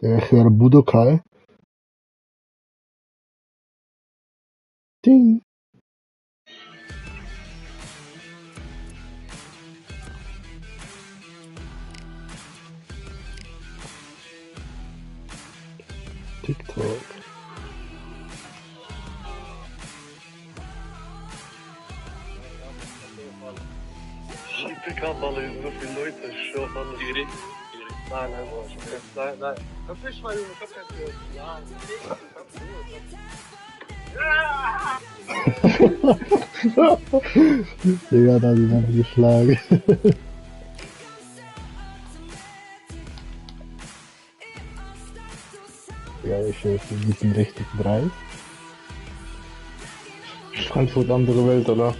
Ich höre Budokai. Ding. TikTok. PK-Balle, so viele Leute, schon alles. Nein, nein. Verfisch mal, Junge, verfisch mal. Digga, da hat jemand geschlagen. Ja, die sind richtig dreist. Frankfurt, andere Welt, oder?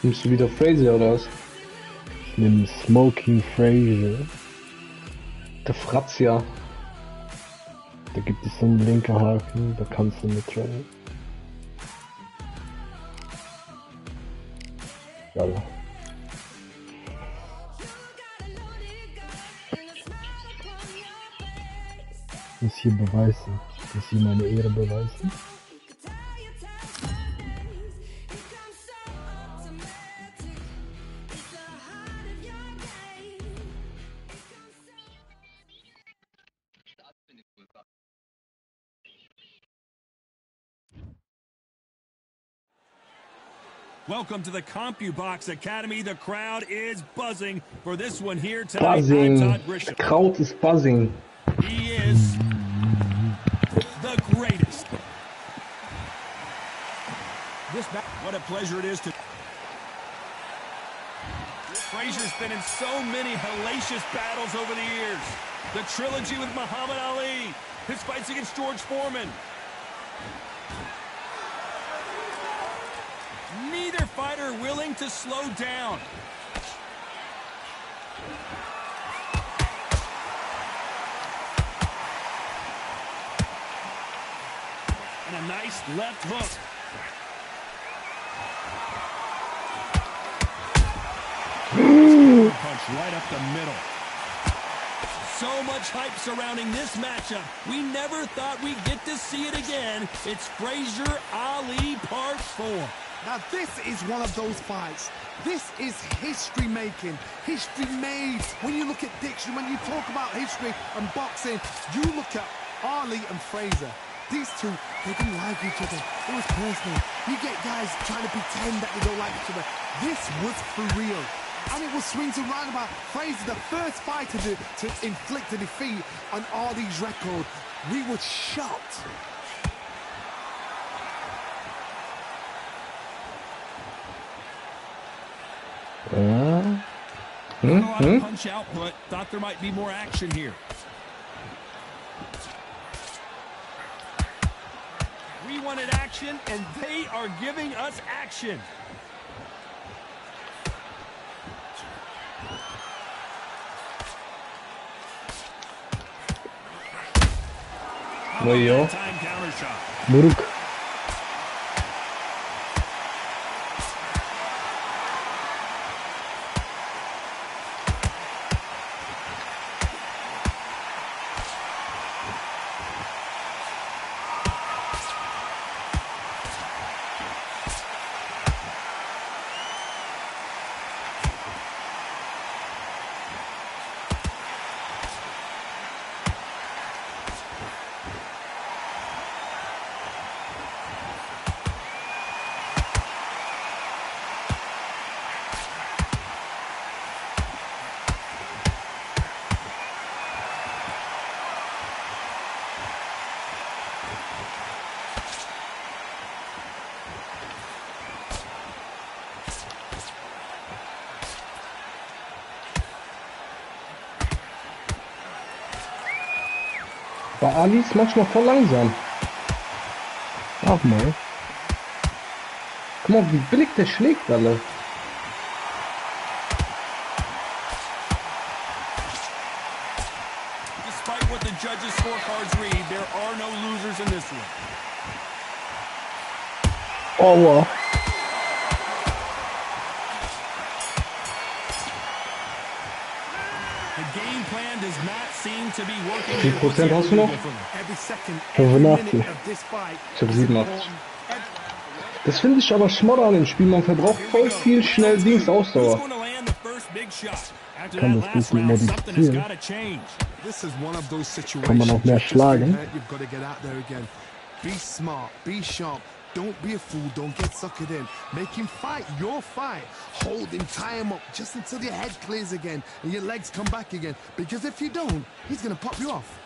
Nimmst du wieder Fraser oder was? Ich nehme Smoking Fraser. Der Fratz, ja. Da gibt es so einen linken Haken, da kannst du mit trainen. Ja. Ich muss hier beweisen. Ich muss hier meine Ehre beweisen. Welcome to the CompuBox Academy. The crowd is buzzing for this one here tonight. Buzzing. The crowd is buzzing. He is the greatest. What a pleasure it is to... Frazier's been in so many hellacious battles over the years. The trilogy with Muhammad Ali, his fights against George Foreman. Neither fighter willing to slow down. And a nice left hook. Punch right up the middle. So much hype surrounding this matchup. We never thought we'd get to see it again. It's Frazier Ali Part 4. Now this is one of those fights. This is history making. History made. When you look at dictionary, when you talk about history and boxing, you look at Ali and Frazier. These two, they didn't like each other. It was personal. You get guys trying to pretend that they don't like each other. This was for real. And it was swings and roundabout. Frazier, the first fighter to inflict a defeat on Ali's record. We were shocked. Punch output. Thought there might be more action here. We wanted action, and they are giving us action. Mojo. Time counter shot. Muruk. Bei Ali ist manchmal voll langsam. Auch mal. Guck mal, wie billig der schlägt, alle. Despite what the judges' scorecards read, there are no Aua. The game plan does not seem to be working. Wie viel Prozent hast du noch? Every second, 85. every minute of this fight Ich hab is 87. important. Das finde ich aber schmodder an dem Spiel. Man verbraucht voll viel schnell Dings Ausdauer. Kann das bisschen modifizieren. This is one of those situations. Kann man auch mehr schlagen. You've got to get out there again. Be smart, be sharp. Don't be a fool, don't get suckered in. Make him fight your fight. Hold him, tie him up just until your head clears again and your legs come back again. Because if you don't, he's going to pop you off.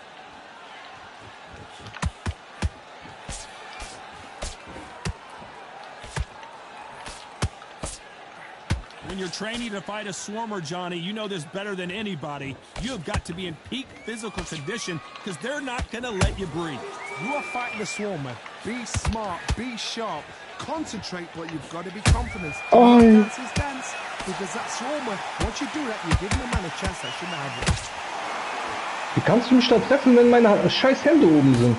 When you're training to fight a swarmer, Johnny, you know this better than anybody. You have got to be in peak physical condition because they're not going to let you breathe. You are fighting a swarmer. Be smart, be sharp, concentrate, but you've got to be confident. Dance is dance. Because that swarmer, once you do that, you're giving a man a chance that shouldn't have it. Wie kannst du mich da treffen, wenn meine scheiß Hände oben sind?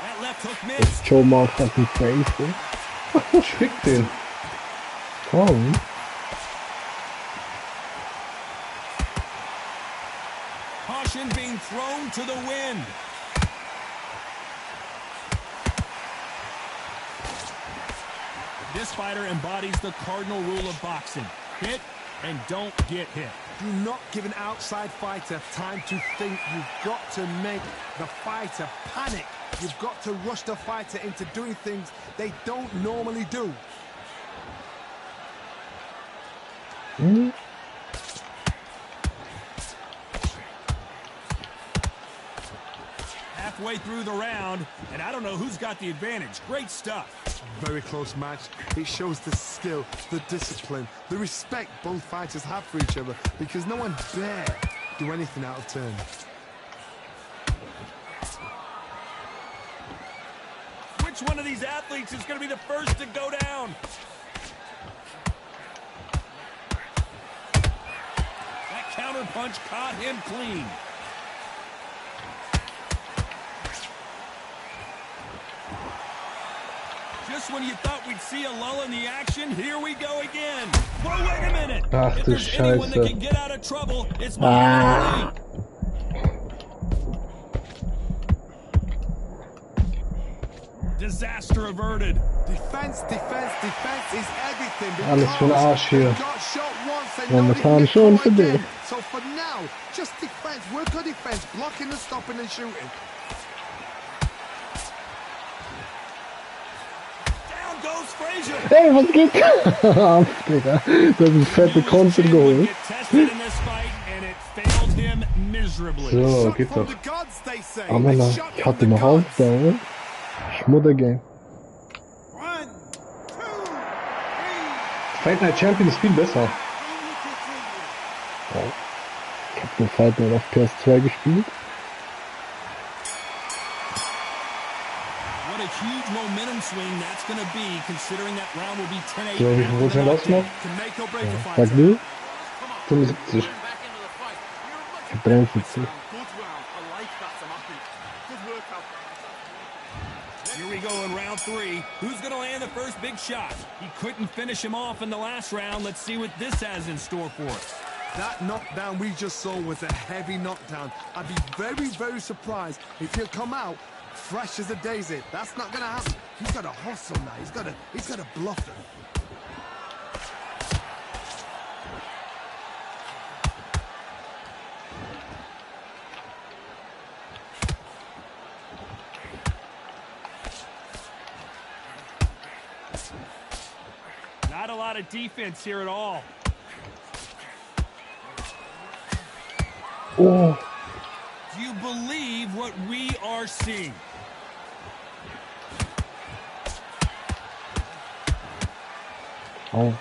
That left hook missed. Show mal auf das Face. Fick den. Komm. Caution being thrown to the wind. This fighter embodies the cardinal rule of boxing. Hit and don't get hit. Do not give an outside fighter time to think. You've got to make the fighter panic. You've got to rush the fighter into doing things they don't normally do. Halfway through the round, and I don't know who's got the advantage. Great stuff. Very close match. It shows the skill, the discipline, the respect both fighters have for each other because no one dare do anything out of turn. Which one of these athletes is going to be the first to go down? That counter punch caught him clean. Just when you thought we'd see a lull in the action, here we go again. Whoa, wait a minute. Ach If du there's anyone that Scheiße. can get out of trouble, it's Muhammad Ali. Disaster averted. Defense, defense, defense is everything. Alles für den Arsch hier. Got shot once, they know they Momentan can schon go für again. dich. So for now, just defense, work on defense, blocking and stopping and shooting. Down goes Frazier. Ey, was geht? Digga, du hast eine fette Konter geholt. So, geht From doch. the gods, they say. Aber A na, shot ich from hatte the noch gods. Ausdauer. Schmudder-Game. 1, 2, 3. Fight Night Champion ist viel besser. Ich hab den Fight Night auf PS2 gespielt. What a huge momentum swing that's going to be, considering that round will be 10-8. So, wie viel Prozent hast du noch? To make or break a Sag fighter. du? 75. Ich hab 43. Here we go in round 3. Who's going to land the first big shot? He couldn't finish him off in the last round. Let's see what this has in store for us. That knockdown we just saw was a heavy knockdown. I'd be very, very surprised if he'll come out fresh as a daisy. That's not going to happen. He's got to hustle now. He's got to bluff them. Not a lot of defense here at all. Oh, Do you believe what we are seeing? oh.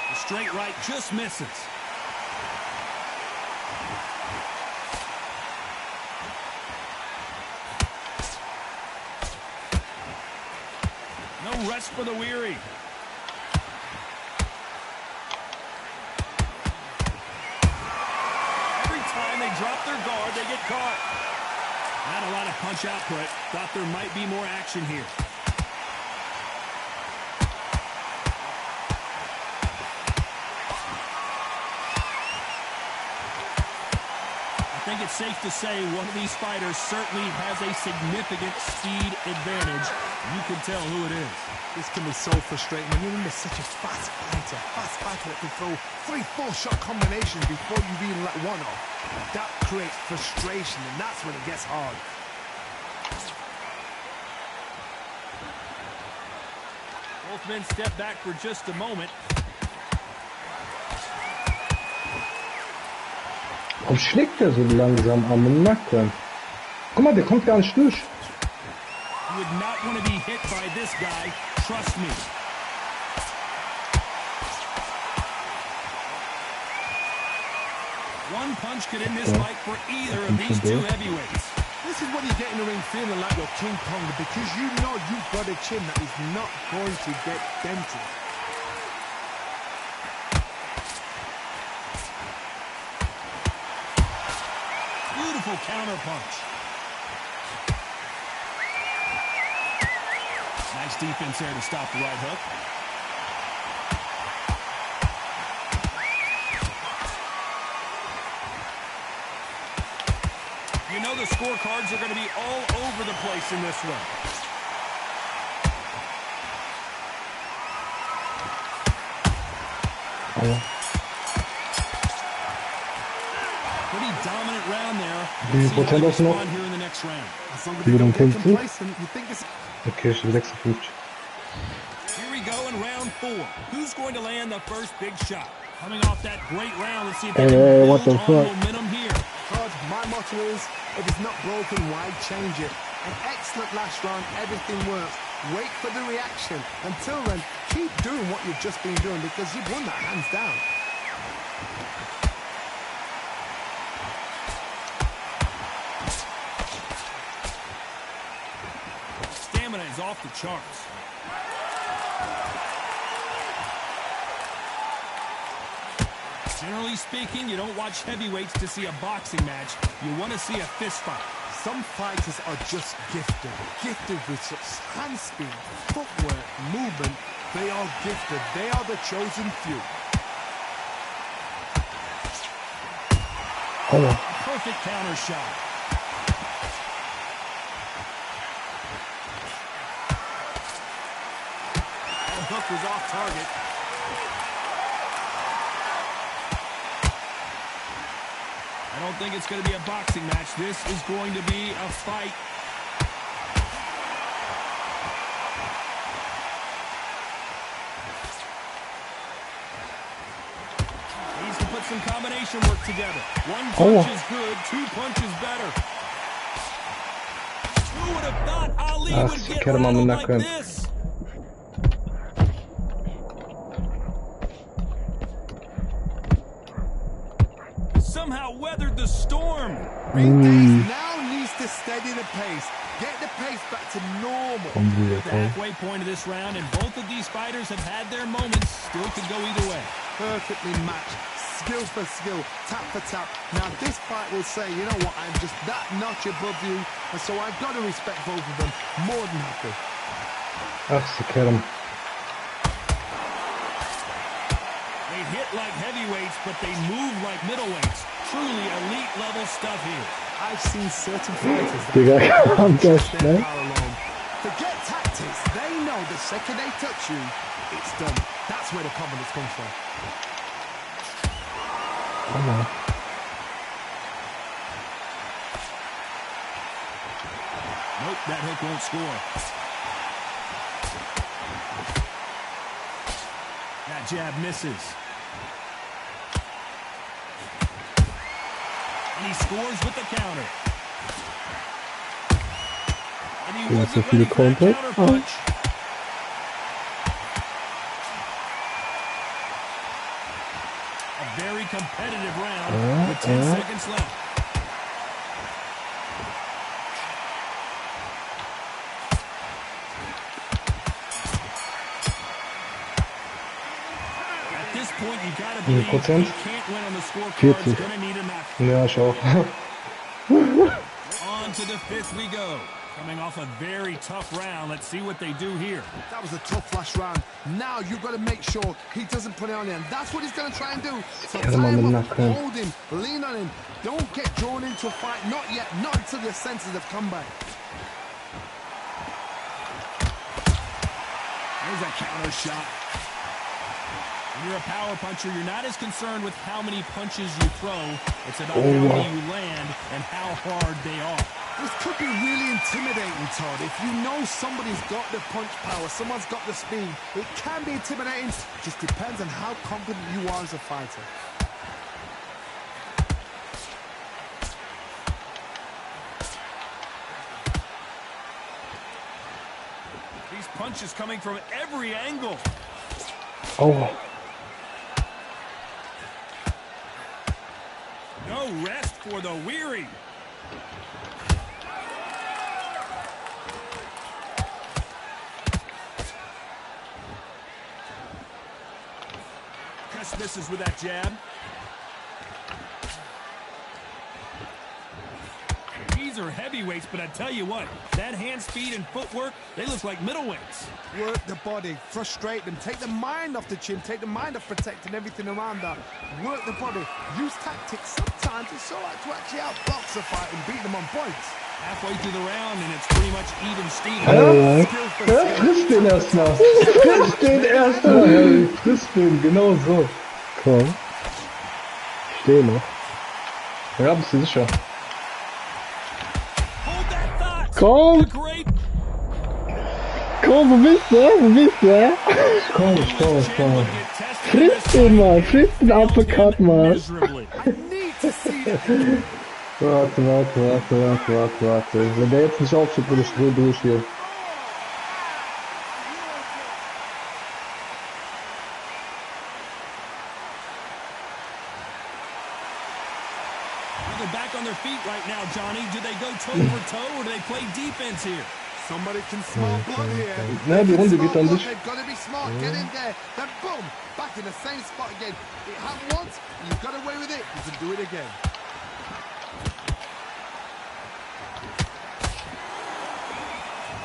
The straight right just misses. No rest for the weary. Every time they drop their guard, they get caught. Not a lot of punch output. Thought there might be more action here. I think it's safe to say one of these fighters certainly has a significant speed advantage. You can tell who it is. This can be so frustrating when you're under such a fast fighter that can throw 3-4 shot combinations before you even let one off. That creates frustration, and that's when it gets hard. Both men step back for just a moment. Warum schlägt der so langsam am Nacken? Guck mal, der kommt gar nicht durch. You would not want to be hit by this guy, trust me. One punch could end this fight for either of these two heavyweights. This is when you get in the ring feeling like you're King Kong, because you know you've got a chin that is not going to get dented. Beautiful counter punch. Nice defense there to stop the right hook. You know the scorecards are going to be all over the place in this one. Pretty dominant round there. Wie viel Prozent hast du noch? Here in the next round. 57? You think it's Okay, schon 56. Here we go in round 4. Who's going to land the first big shot? Coming off that great round, let's see if they can build what the on fuck? momentum here. hard. My motto is, if it's not broken, why change it? An excellent last round, everything works. Wait for the reaction. Until then, keep doing what you've just been doing, because you've won that hands down. Stamina is off the charts. Generally speaking, you don't watch heavyweights to see a boxing match. You want to see a fist fight. Some fighters are just gifted. Gifted with such hand speed, footwork, movement. They are gifted. They are the chosen few. Perfect counter shot. That hook was off target. I don't think it's going to be a boxing match. This is going to be a fight. Needs to put some combination work together. One punch is good, 2 punches better. Who would have thought Ali would get rattled like this? Somehow weathered the storm. Ring Days now needs to steady the pace. Get the pace back to normal. The halfway point of this round, and both of these fighters have had their moments. Still could go either way. Perfectly matched. Skill for skill. Tap for tap. Now this fight will say, you know what, I'm just that notch above you. And so I've got to respect both of them. More than happy. Ach, sie Kerem. They hit like heavyweights, but they move like middleweights. Truly elite level stuff here. I've seen certain fighters that Digga, I'm just just, their ne? power alone. Forget tactics. They know the second they touch you, it's done. That's where the confidence comes from. Nope, that hook won't score. That jab misses. And he scores with the counter. And he wasn't ready for that counter punch. A very competitive round with 10 seconds left. At this point, you gotta believe you Prozent? can't win on the scorecard. 40. Gonna need a knock. Ja, ich auch. On to the fifth we go. Coming off a very tough round. Let's see what they do here. That was a tough last round. Now you've got to make sure he doesn't put it on him. That's what he's going to try and do. So Yeah, tie him man, up, man. hold him, lean on him. Don't get drawn into a fight. Not yet. Not until your senses have come back. There's a counter shot. When you're a power puncher, you're not as concerned with how many punches you throw. It's about how many you land and how hard they are. This could be really intimidating, Todd. If you know somebody's got the punch power, someone's got the speed, it can be intimidating. Just depends on how confident you are as a fighter. These punches coming from every angle. Oh. No rest for the weary. Just misses with that jab. These are heavyweights, but I tell you what, that hand speed and footwork, they look like middleweights. Work the body, frustrate them, take the mind off the chin, take the mind off protecting everything around that. Work the body, use tactics. Sometimes it's all right to actually outbox a fight and beat them on points. Halfway through the round, and it's pretty much even Steven. Ja, friss den erstmal. Friss den erstmal. Ja, friss den, genau so. Komm. Steh noch. Ja, bist du sicher? Hold that thought. Komm! A great Komm, wo bist du? Wo bist du? Komm. Friss den mal, friss den Uppercut mal. miserably. I need to see that. Warte. Wenn der jetzt nicht aufsteht, würde ich dreh durch hier. They're back on their feet right now, Johnny. Do they go toe for toe or do they play defense here? Somebody can smell blood here. Ja, die Runde geht an dich. They've got to be smart. Get in there. Then boom, back in the same spot again. It happened once, you got away with it. You can do it again.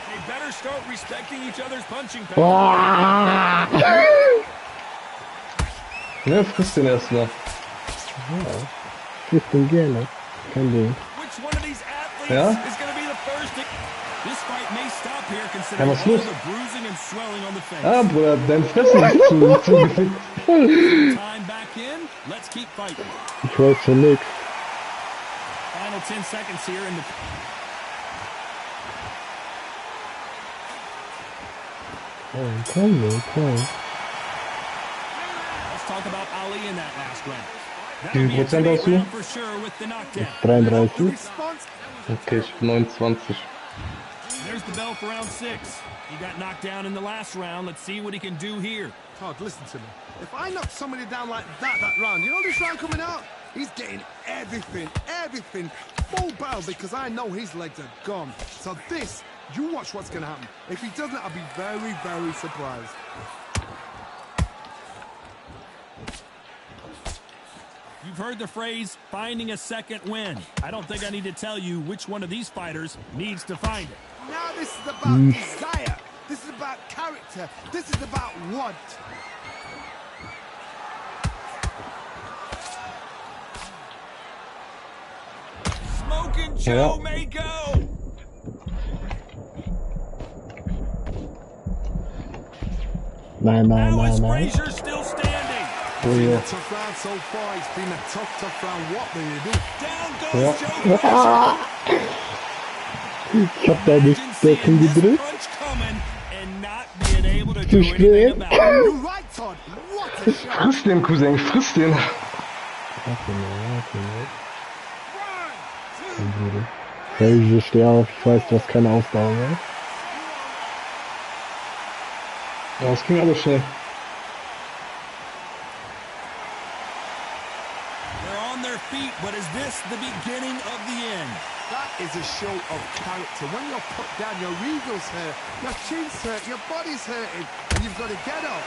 They better start respecting each other's punching power. Ne, friss den erstmal. Friss den gerne. Kein Ding. Which one of these athletes Ja? is going to be the first to... This fight may stop here Ja, considering was all los? the bruising and swelling on the face. Ah, Bruder, dein Fressen ist zu gefickt. Time back in. Let's keep fighting. Ich weiß schon nix. Final 10 seconds here in the... Komm. Let's talk about Ali in that last round. Wie viel Prozent hast du? For sure with the knockdown. 33. Response. Okay, ich bin 29. There's the bell for round 6. He got knocked down in the last round. Let's see what he can do here. Todd, listen to me. If I knock somebody down like that round, you know this round coming out? He's getting everything, full barrel because I know his legs are gone. So this, you watch what's going to happen. If he doesn't, I'll be very, very surprised. You've heard the phrase, finding a second win. I don't think I need to tell you which one of these fighters needs to find it. Now this is about desire. This is about character. This is about want. Smoking Joe may go. Nein. Now is Frazier still standing. It's been a tough round so far. It's been a tough round. What do you do? Down goes Joe Frazier. Ich hab da nicht Decken gedrückt. Punch coming and not being able to Zu do anything spät. about it. You're right, Todd. What a shot. Friss den, Cousin, friss den. Hey, steh auf, ich weiß, du hast keine Ausdauer mehr. Ja, das ging aber schnell. They're on their feet, but is this the beginning of the end? That is a show of character. When you're put down, your ego's hurt, your chin's hurt, your body's hurting, and you've got to get up.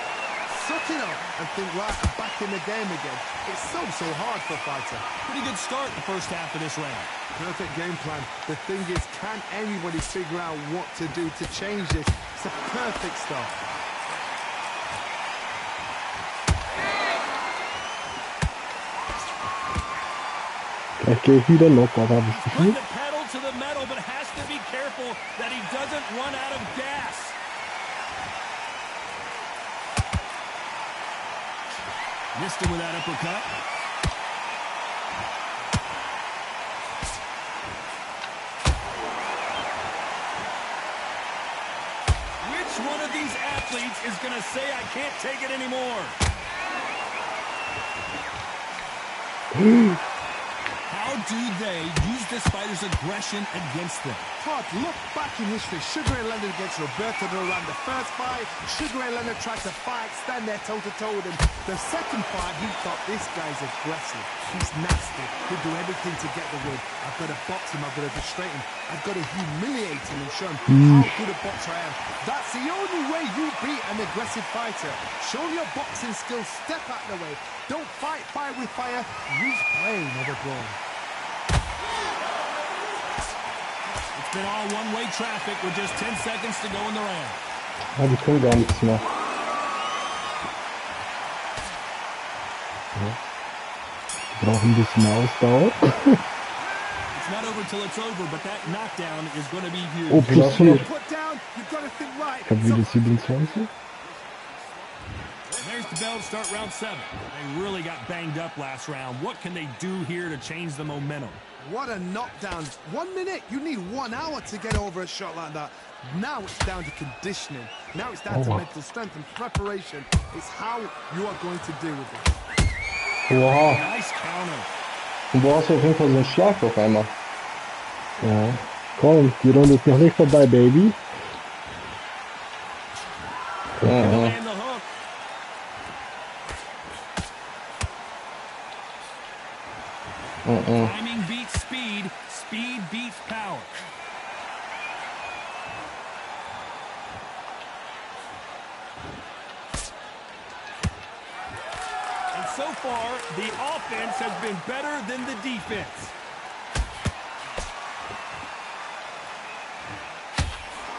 suck it up and think, right, I'm back in the game again. It's so hard for a fighter. Pretty good start the first half of this round. Perfect game plan. The thing is, can anybody figure out what to do to change this? It's a perfect start. Gleich gehe ich wieder locker, habe ich Put gefühlt. the pedal to the metal, but has to be careful that he doesn't run out of gas. Missed him with that uppercut. Which one of these athletes is going to say, I can't take it anymore? How do they use this fighter's aggression against them? Todd, look back in history. Sugar Ray Leonard against Roberto Duran. The first fight, Sugar Ray Leonard tried to fight, stand there toe-to-toe with him. The second fight, he thought, this guy's aggressive. He's nasty. He'll do everything to get the win. I've got to box him. I've got to frustrate him. I've got to humiliate him and show him how good a boxer I am. That's the only way you beat an aggressive fighter. Show your boxing skills. Step out of the way. Don't fight fire with fire. Use brain over brawn. It's been all one-way traffic with just 10 seconds to go in the round. Ja, die können gar nichts mehr. Ja. Die brauchen ein bisschen Ausdauer. It's not over till it's over, but that knockdown is going to be huge. Oh, plus 4. Put down. You've got to think right. Ich hab wieder 27. There's the bell to start round 7. They really got banged up last round. What can they do here to change the momentum? What a knockdown. 1 minute, you need 1 hour to get over a shot like that. Now it's down to conditioning. Now it's down to mental strength and preparation. It's how you are going to deal with it. Wow. Nice counter. Und du hast auf jeden Fall so einen Schlag auf einmal. Ja. Komm, die Runde ist noch nicht vorbei, Baby. Ja, ja. And the hook. Timing beats speed. Speed beats power. And so far, the offense has been better than the defense.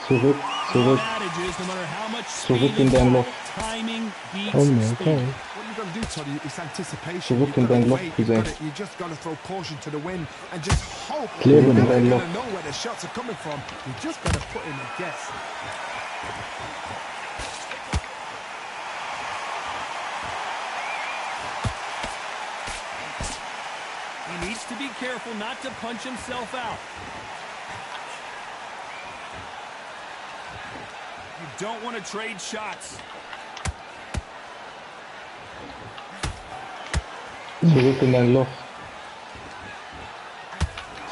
Zurück, zurück. Adages, no matter how much Zurück speed in is dein on, Loch. timing beats Komm, ja, speed. komm. What you've got to do, Toddy, is anticipation. Zurück in dein Loch, Cousin. You just got to throw caution to the wind and just hope Klebe you're in never dein going Loch. to know where the shots are coming from. You just got to put in a guess. He needs to be careful not to punch himself out. You don't want to trade shots. Zurück in dein Loch.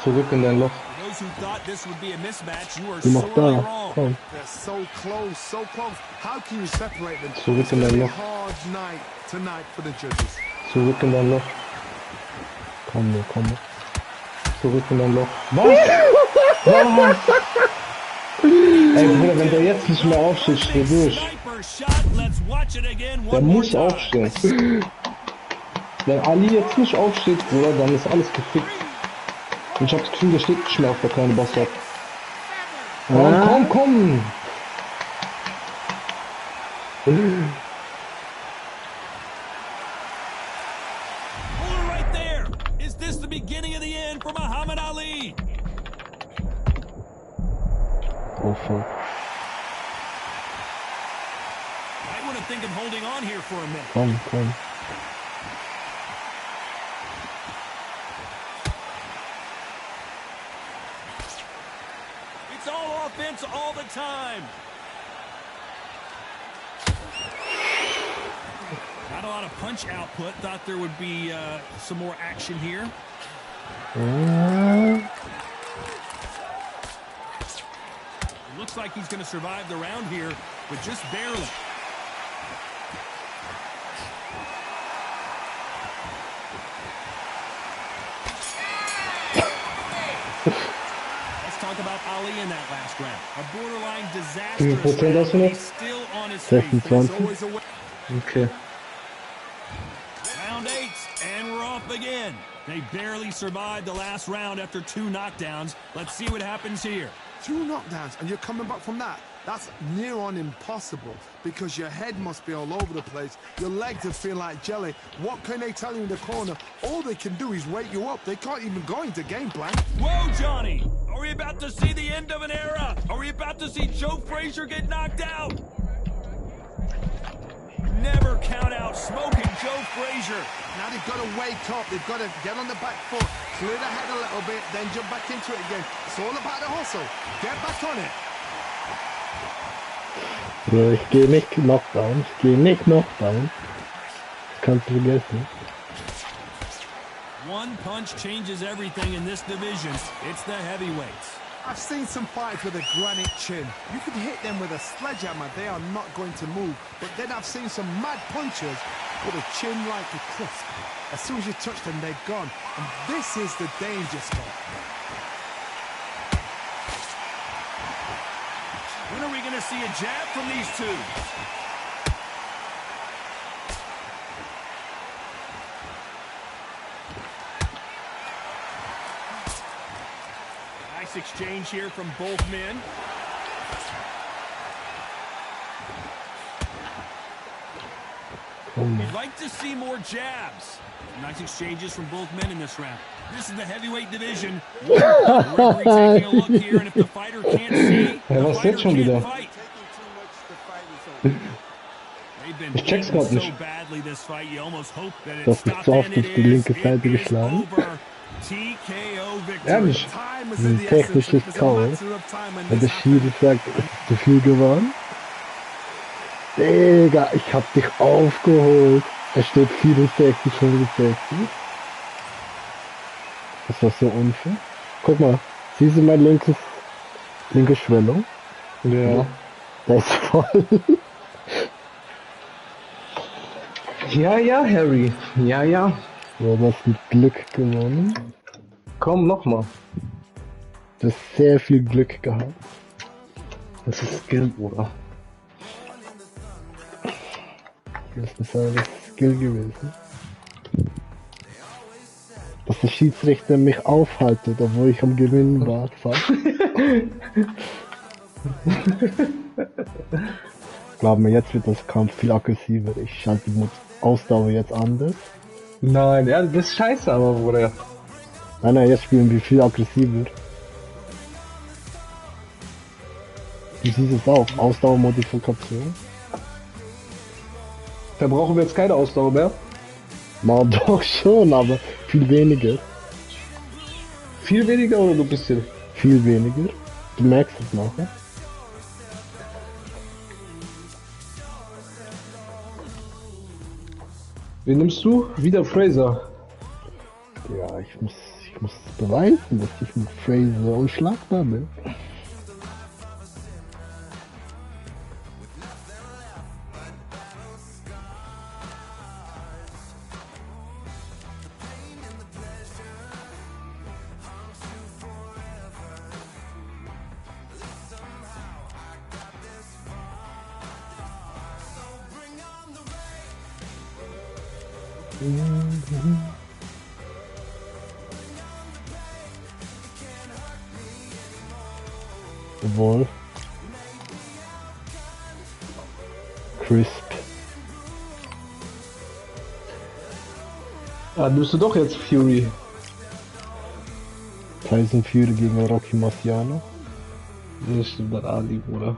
Zurück in dein Loch. For those who thought this would be a mismatch, you are Du machst sorely da. wrong. Komm. They're so close, so close. How can you separate them? Zurück It's in going to dein be a Loch. hard night tonight for the judges. Zurück in dein Loch. Komm, ja, komm. Zurück in dein Loch. Was? Was? Ey, Bruder, wenn der jetzt nicht mehr aufsteht, steh durch. Sniper shot. Let's watch it again Der one more muss time. aufstehen. Wenn Ali jetzt nicht aufsteht, Bruder, dann ist alles gefickt. Und ich hab das Gefühl, der steht nicht mehr auf der kleine Bastard. Komm, komm, komm! Hold it right there. Is this the beginning of the end for Muhammad Ali? Oh, fuck. I want to think of holding on here for a minute. Komm, komm. It's all offense all the time. Not a lot of punch output. Thought there would be some more action here. It looks like he's going to survive the round here, but just barely. Let's talk about Ali in that last round. A borderline disaster. Wie viel Prozent hast du noch? He's still on his feet. 26. Always a way. Okay. Round 8, and we're off again. They barely survived the last round after 2 knockdowns. Let's see what happens here. 2 knockdowns, and you're coming back from that. That's near on impossible because your head must be all over the place. Your legs will feel like jelly. What can they tell you in the corner? All they can do is wake you up. They can't even go into game plan. Whoa, Johnny! Are we about to see the end of an era? Are we about to see Joe Frazier get knocked out? Never count out smoking Joe Frazier. Now they've got to wake up. They've got to get on the back foot, clear the head a little bit, then jump back into it again. It's all about the hustle. Get back on it. Bro, ich gehe nicht Knockdown. Ich gehe nicht Knockdown. Das kannst du vergessen. One punch changes everything in this division. It's the heavyweights. I've seen some fights with a granite chin. You could hit them with a sledgehammer, they are not going to move. But then I've seen some mad punchers with a chin like a crisp. As soon as you touch them, they're gone. And this is the danger spot. When are we going to see a jab from these two? Nice exchange here from both men. We'd like to see more jabs. Nice exchanges from both men in this round. This is the heavyweight division. Referee taking a look here, and if the fighter can't see, the fighter can't fight. They've been beaten so badly this fight, you almost hope that it's stopped, and it is. It is over. TKO victory. Ehrlich, ein technisches Foul. Wenn der Schiri sagt, es ist zu viel geworden. Digga, ich hab dich aufgeholt. Es steht 64, 65. Das war so unfair. Guck mal, siehst du meine linke Schwellung? Ja. Der ist voll. Ja, ja, Harry. Ja, ja. Du hast mit Glück gewonnen. Komm, nochmal. Du hast sehr viel Glück gehabt. Das ist Skill, Bruder. Das ist alles Skill gewesen. Dass der Schiedsrichter mich aufhaltet, obwohl ich am Gewinnen war. Glaub mir, jetzt wird das Kampf viel aggressiver. Ich schalte die Ausdauer jetzt anders. Nein, ja, das ist scheiße, aber Bruder. Nein, jetzt spielen wir viel aggressiver. Du siehst es auch, Ausdauermodifikation. Da brauchen wir jetzt keine Ausdauer mehr. Na doch schon, aber viel weniger. Viel weniger oder nur ein bisschen? Viel weniger. Du merkst es nachher. Wen nimmst du? Wieder Fraser. Ja, ich muss beweisen, dass ich mit Fraser unschlagbar bin. Jawohl. Crisp. Ah, nimmst du doch jetzt Fury. Tyson Fury gegen Rocky Marciano. Das stimmt dann Ali, Bruder.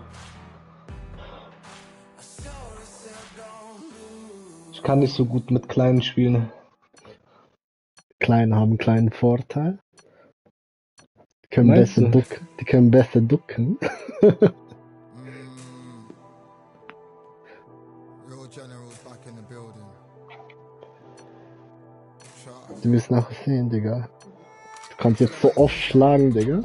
Ich kann nicht so gut mit Kleinen spielen. Kleine haben einen kleinen Vorteil. Die können besser ducken. Die können besser ducken. Du wirst nachher sehen, Digga. Du kannst jetzt so oft schlagen, Digga.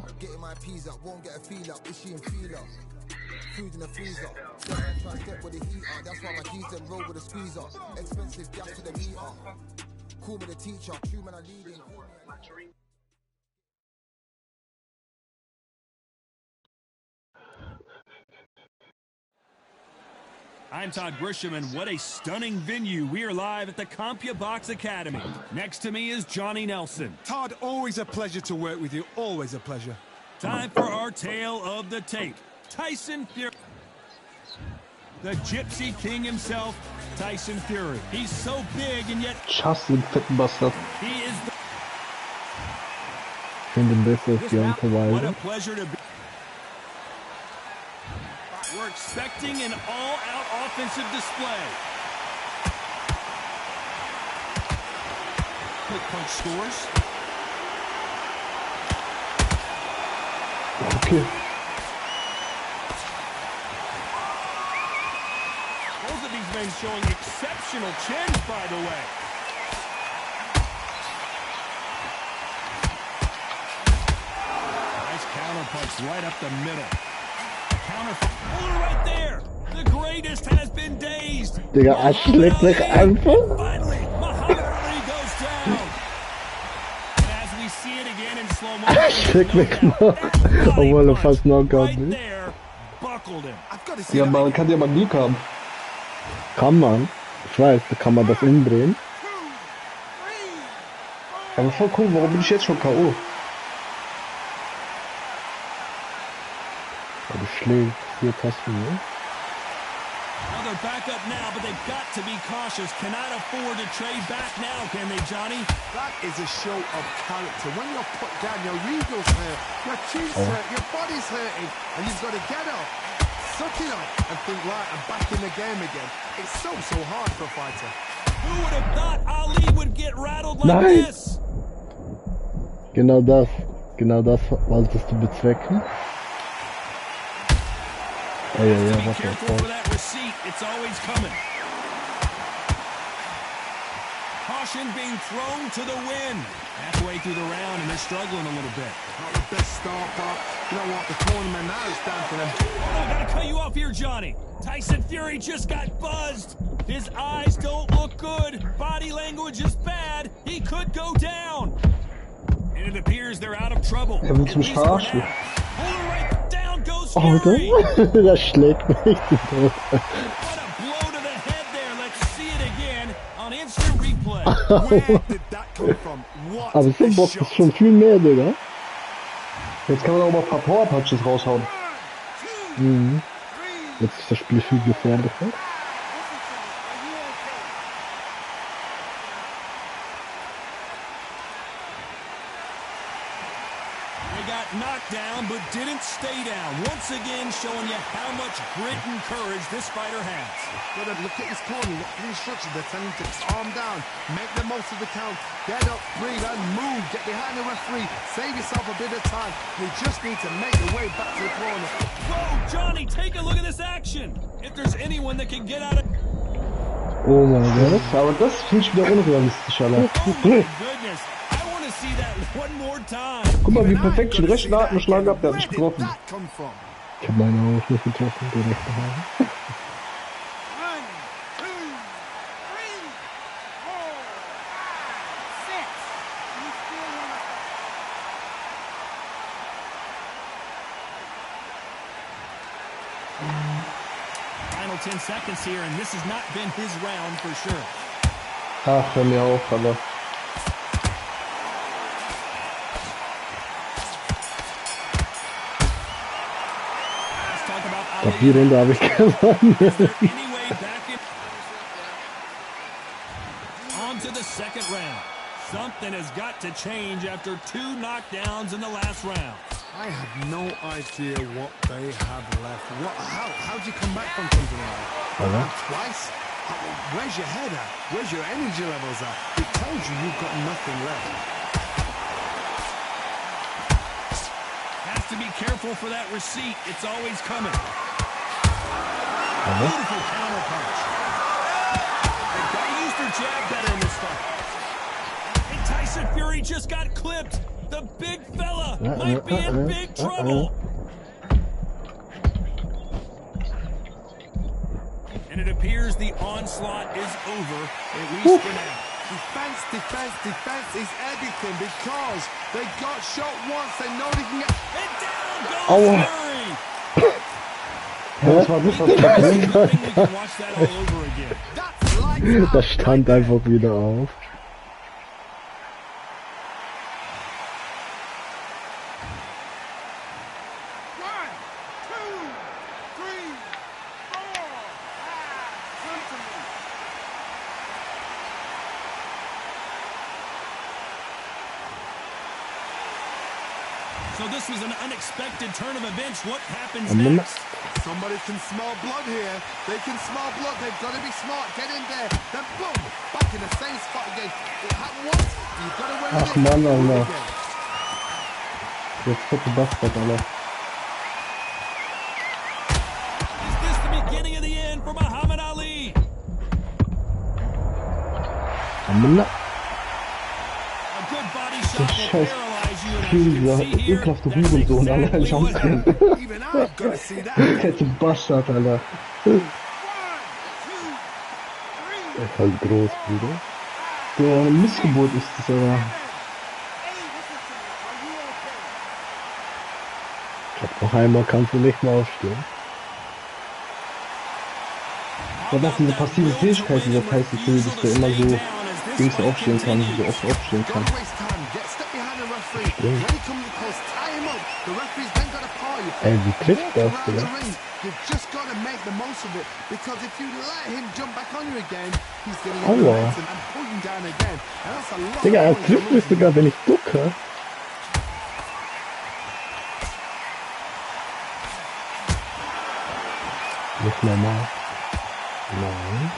I'm Todd Grisham, and what a stunning venue. We are live at the CompuBox Academy. Next to me is Johnny Nelson. Todd, always a pleasure to work with you. Always a pleasure. Time for our tale of the tape. Tyson Fury. The Gypsy King himself, Tyson Fury. He's so big and yet Schass, den fetten Bastard. he is the... Ich finde ihn besser als This Deontay mountain, what a Wilder. pleasure to be. We're expecting an all-out offensive display. Quick punch scores. Okay. Both of these men showing exceptional chins, by the way. Nice counter punch right up the middle. Counter punch right there. The greatest has been dazed. Digga, er schlägt mich einfach. Finally, Muhammad Ali goes down. And as we see it again in slow motion, Er schlägt mich noch, obwohl er fast Knockout right ist. there, buckled him. I've got to see Ja, that man again. kann ja mal Glück haben. Kann man. Ich weiß, da kann man das umdrehen. Aber voll cool, warum bin ich jetzt schon K.O.? Aber du schlägst 4 Tasten, ne? Well, they're back up now, but they've got to be cautious. Cannot afford to trade back now, can they, Johnny? That is a show of character. When you're put down, your ego's hurt, your chin's hurt, your body's hurting, and you've got to get up, suck it up, and think, right, I'm back in the game again. It's so hard for a fighter. Who would have thought Ali would get rattled like Nein. this? Genau das wolltest du bezwecken. Ja, Be was careful for that receipt. It's always coming. Caution being thrown to the wind. Halfway through the round, and they're struggling a little bit. Not the best start, but you know what? The tournament now is down to them. Oh, I gotta cut you off here, Johnny. Tyson Fury just got buzzed. His eyes don't look good. Body language is bad. He could go down. And it appears they're out of trouble. Er will At mich least for verarschen. now. Hold it right down goes Oh, Fury. das schlägt mich zu Tode. What a blow to the head there. Let's see it again on instant replay. Where did that come from? What Aber so a Box shot. ist schon viel mehr, Digga. Jetzt kann man auch mal ein paar Power Punches raushauen. Mhm. Jetzt ist das Spiel viel gefährlicher. They got knocked down, but didn't stay down. Once again, showing you how much grit and courage this fighter has. Brother, look at his corner. Look at the instructions. They're telling him to calm down, make the most of the count, get up, breathe, and move. Get behind the referee. Save yourself a bit of time. You just need to make your way back to the corner. Whoa, Johnny, take a look at this action. If there's anyone that can get out of... Oh mein Gott. Aber das finde ich wieder unrealistisch, Alter. Oh, my goodness. I want to see that one more time. Guck mal, wie Even I've perfekt ich den got to see rechten that Haken geschlagen again. habe, der hat Where nicht did getroffen. that come from? Ich hab meine auch nicht getroffen, die rechte Hand. 1, 2, 3, 4, 5, 6. You still wanna... Final 10 seconds here, and this has not been his round for sure. Ach, hör mir auf, Alter. Let's talk about Ich glaub, die Runde habe ich gewonnen. Anyway, back in... On to the second round. Something has got to change after 2 knockdowns in the last round. I have no idea what they have left. How do you come back from something like that? Twice? Where's your head at? Where's your energy levels at? It tells you you've got nothing left. Has to be careful for that receipt. It's always coming. Beautiful counter punch. They've got to use their jab better in this fight. And Tyson Fury just got clipped. The big fella might be in big trouble. And it appears the onslaught is over, at least for now. Defense, defense, defense is everything because they got shot once. They know they can get... And down goes Aua. Fury. Das war nicht das Problem. Das stand einfach wieder auf. So this was an unexpected turn of events. What happens next? Somebody can smell blood here. They can smell blood. They've got to be smart. Get in there. Then boom, back in the same spot again. It happened once. You've got to win Ach it. Mann, Do it Alter. again. Jetzt fette Bastard, Alter. Is this the beginning of the end for Muhammad Ali? Amina. A good body shot will Scheiß paralyze you. And as you Dieser can see here, ekelhafte that's Hurensohn, Alter. exactly Ich what hab's drin. Even I've got to see that. Fette Bastard, Alter. Er ist halt groß, Bruder. Der Missgeburt ist das, Alter. Ich glaub, noch einmal kannst du nicht mehr aufstehen. Der hat auch diese passive Fähigkeit, dieser Tyson Fury, dass der immer so links aufstehen kann, so oft aufstehen kann. Don't waste time. Get step behind the referee. When he comes close, tie him up. The referee's then got to par you. Ey, wie trifft das, Around Digga? the ring. You've just got to make the most of it. Because if you let him jump back on you again, he's going to get Aua. momentum and pull you down again. And that's a lot Digga, er of points trifft mich losing. sogar, wenn ich ducke. Nicht normal. Nein.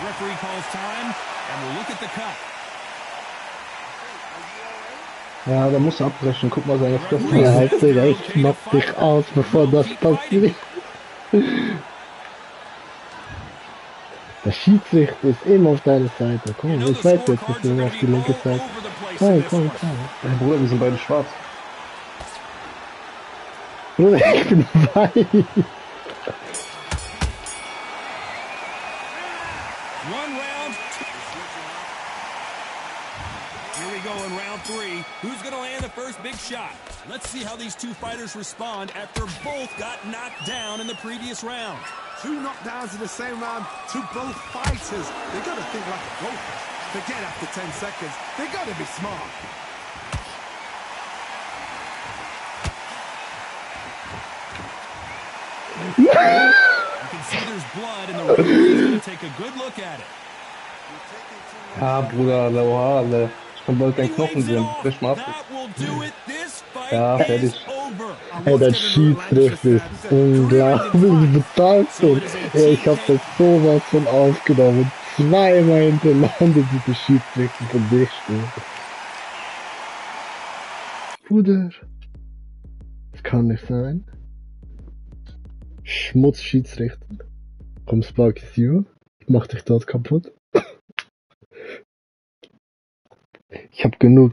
referee calls time, and we'll look at the cut. Ja, da muss er abbrechen. Guck mal seine Fresse. Ja, Digga, ich knock dich aus, bevor das passiert. Der Schiedsrichter ist immer auf deiner Seite. Komm, ich weiß jetzt, dass du auf die linke Seite. Komm. Ey, Bruder, wir sind beide schwarz. Bruder, ich bin weiß. One round. Here we go in round 3. Who's going to land the first big shot? Let's see how these two fighters respond after both got knocked down in the previous round. 2 knockdowns in the same round to both fighters. They got to think like a goalpost. Forget after 10 seconds. They got to be smart. You can see there's blood, and the referee's going to take a good look at it. Ja, Bruder, oha, Alter. Ich kann bald He deinen Knochen waves it sehen. off. Frisch mal. That will do it. This fight Ja, is fertig. over. Ey, der Schiedsrichter ist unglaublich begeistert. Ey, ich hab das sowas von aufgenommen. Zweimal hintereinander diese Schiedsrichter von dich stehen. Bruder. Das kann nicht sein. Schmutzschiedsrichter. Komm, Sparky Zero. Ich mach dich dort kaputt. Ich hab genug.